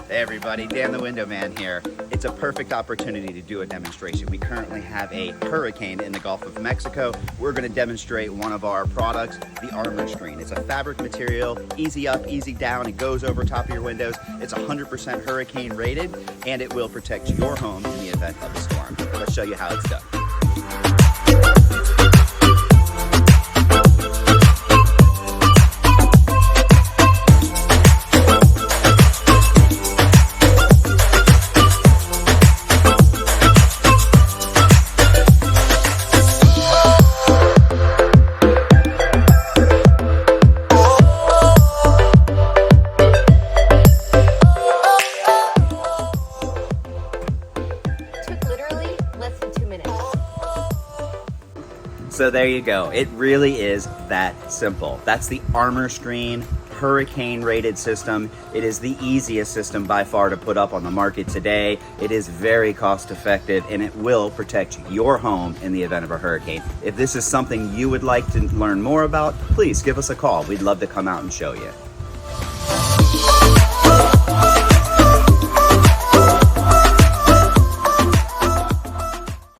Hey everybody, Dan the Window Man here. It's a perfect opportunity to do a demonstration. We currently have a hurricane in the Gulf of Mexico. We're going to demonstrate one of our products, the armor screen. It's a fabric material, easy up, easy down. It goes over top of your windows. It's 100% hurricane rated, and it will protect your home in the event of a storm. Let's show you how it's done. Literally less than 2 minutes. So there you go. It really is that simple. That's the armor screen, hurricane rated system. It is the easiest system by far to put up on the market today. It is very cost effective and it will protect your home in the event of a hurricane. If this is something you would like to learn more about, please give us a call. We'd love to come out and show you.